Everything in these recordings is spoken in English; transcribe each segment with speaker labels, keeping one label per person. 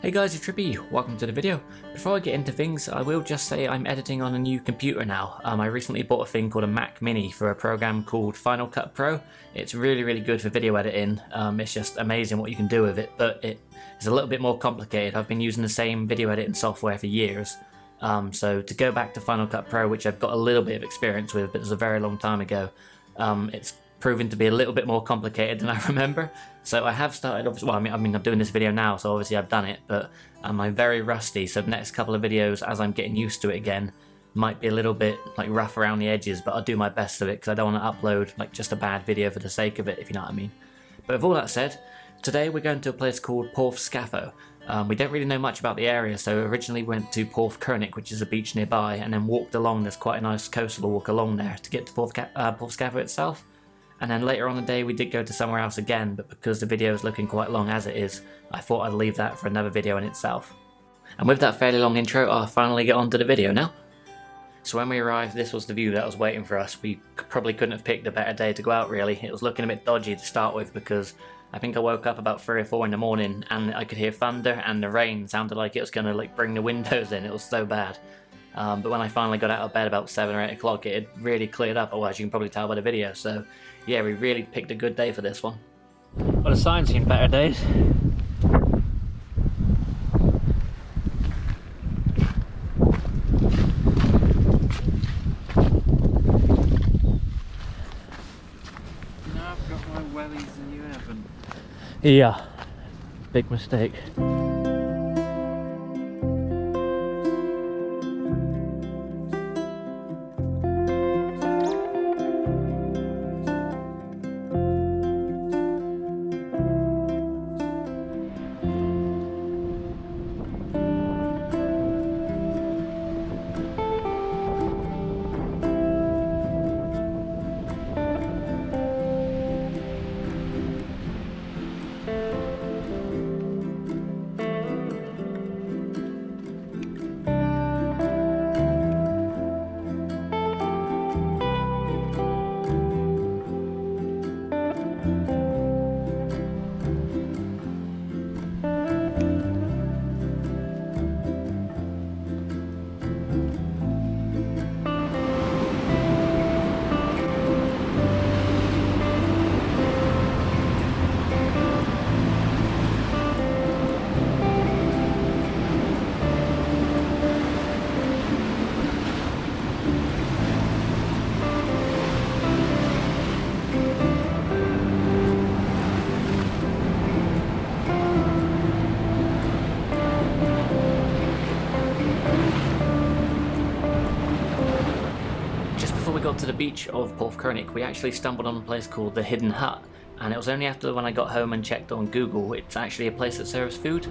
Speaker 1: Hey guys, it's Trippy, welcome to the video. Before I get into things, I will just say I'm editing on a new computer now. I recently bought a thing called a Mac Mini for a program called Final Cut Pro. It's really good for video editing. It's just amazing what you can do with it, but it is a little bit more complicated. I've been using the same video editing software for years. So to go back to Final Cut Pro, which I've got a little bit of experience with, but it was a very long time ago, it's proven to be a little bit more complicated than I remember. So I have started, well, I mean, I'm doing this video now, so obviously I've done it, but I'm very rusty, so the next couple of videos, as I'm getting used to it again, might be a little bit like rough around the edges, but I'll do my best of it, because I don't want to upload like just a bad video for the sake of it, if you know what I mean. But with all that said, today we're going to a place called Porthscatho. We don't really know much about the area, so originally went to Porthcurnick, which is a beach nearby, and then walked along. There's quite a nice coastal walk along there to get to Porthscatho itself. And then later on the day we did go to somewhere else again, but because the video is looking quite long as it is, I thought I'd leave that for another video in itself. And with that fairly long intro, I'll finally get on to the video now. So when we arrived, this was the view that was waiting for us. We probably couldn't have picked a better day to go out really. It was looking a bit dodgy to start with because I think I woke up about 3 or 4 in the morning and I could hear thunder, and the rain sounded like it was going to like bring the windows in. It was so bad. But when I finally got out of bed about 7 or 8 o'clock, it had really cleared up, as you can probably tell by the video. So yeah, we really picked a good day for this one. Well, the sign's seen better days.
Speaker 2: No, I've got more wellies than you haven't.
Speaker 1: Yeah, big mistake. Before we got to the beach of Porthcurnick, we actually stumbled on a place called the Hidden Hut, and it was only after when I got home and checked on Google. It's actually a place that serves food.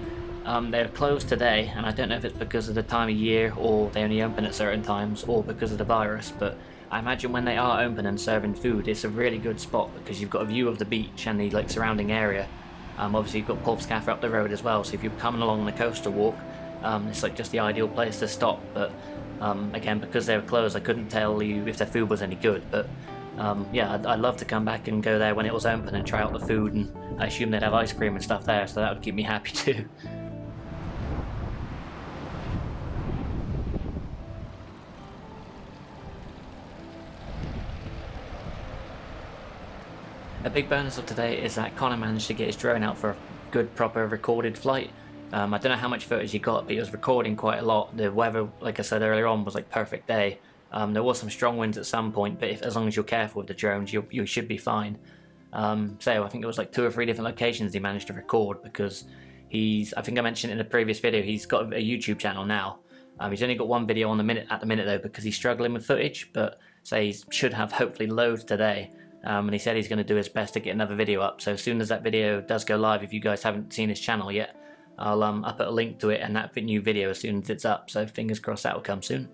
Speaker 1: They're closed today, and I don't know if it's because of the time of year, or they only open at certain times, or because of the virus, but I imagine when they are open and serving food, it's a really good spot because you've got a view of the beach and the like surrounding area. Obviously you've got Porthscatho up the road as well, so if you're coming along the coastal walk, it's like just the ideal place to stop. But again, because they were closed, I couldn't tell you if their food was any good, but yeah, I'd love to come back and go there when it was open and try out the food, and I assume they'd have ice cream and stuff there, so that would keep me happy too. A big bonus of today is that Connor managed to get his drone out for a good proper recorded flight. I don't know how much footage he got, but he was recording quite a lot. The weather, like I said earlier on, was like perfect day. There was some strong winds at some point, but as long as you're careful with the drones, you should be fine. So I think it was like 2 or 3 different locations he managed to record, because I think I mentioned in the previous video, he's got a YouTube channel now. He's only got 1 video on at the minute though, because he's struggling with footage, but he should have hopefully loads today. And he said he's going to do his best to get another video up, so as soon as that video does go live, if you guys haven't seen his channel yet, I'll put a link to it and that new video as soon as it's up, so fingers crossed that will come soon.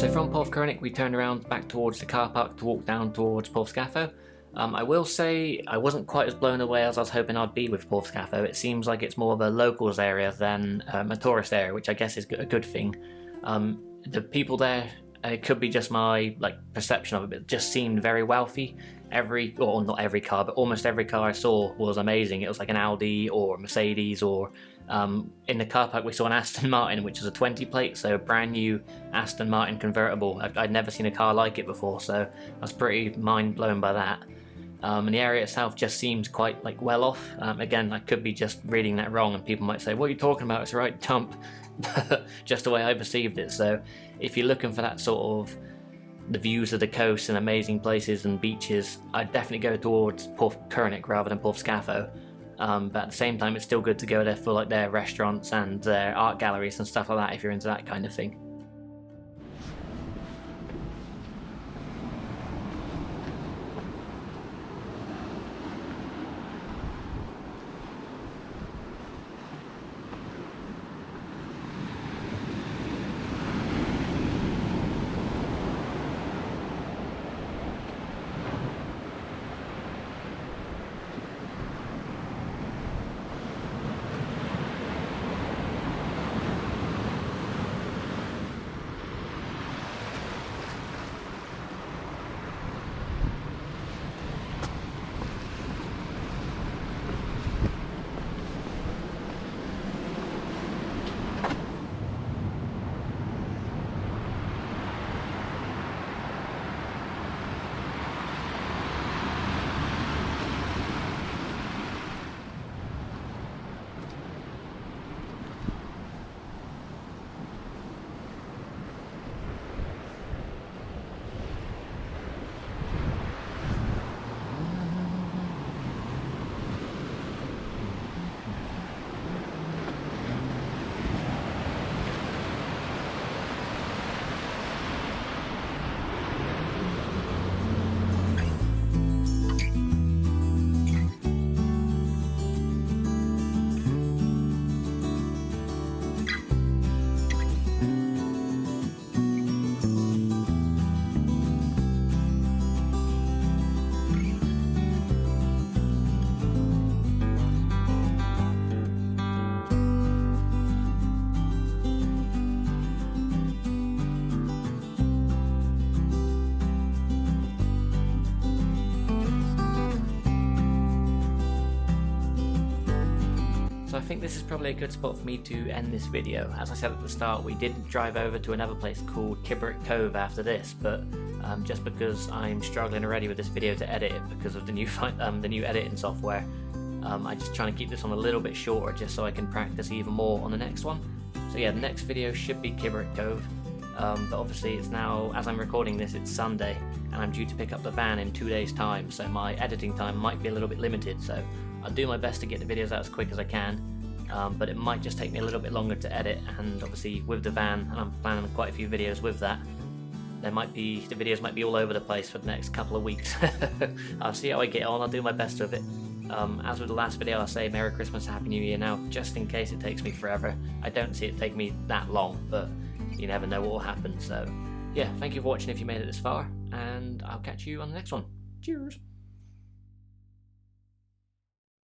Speaker 1: So from Porthcurnick we turned around back towards the car park to walk down towards Portscatho. I will say I wasn't quite as blown away as I was hoping I'd be with Porthcatho. It seems like it's more of a locals area than a tourist area, which I guess is a good thing. The people there, it could be just my perception of it, but it just seemed very wealthy. Not every car, but almost every car I saw was amazing. It was like an Audi or a Mercedes, or in the car park we saw an Aston Martin, which is a 20 plate, so a brand new Aston Martin convertible. I'd never seen a car like it before, so I was pretty mind blown by that. And the area itself just seems quite well off. Again, I could be just reading that wrong, and people might say, "What are you talking about? It's a right dump." Just the way I perceived it. So if you're looking for that sort of the views of the coast and amazing places and beaches, I'd definitely go towards Porthcurnick rather than Porthcatho. But at the same time, it's still good to go there for their restaurants and their art galleries and stuff like that if you're into that kind of thing. So I think this is probably a good spot for me to end this video. As I said at the start, we did drive over to another place called Porthcurnick after this, but just because I'm struggling already with this video to edit it because of the new editing software, I'm just trying to keep this one a little bit shorter just so I can practice even more on the next one. So yeah, the next video should be Porthcurnick, but obviously it's now, as I'm recording this, it's Sunday, and I'm due to pick up the van in 2 days' time, so my editing time might be a little bit limited, so I'll do my best to get the videos out as quick as I can, but it might just take me a little bit longer to edit, and obviously with the van, and I'm planning quite a few videos with that, the videos might be all over the place for the next couple of weeks. I'll see how I get on, I'll do my best with it. As with the last video, I'll say Merry Christmas, Happy New Year now, just in case it takes me forever. I don't see it take me that long, but you never know what will happen, so yeah, thank you for watching if you made it this far, and I'll catch you on the next one. Cheers!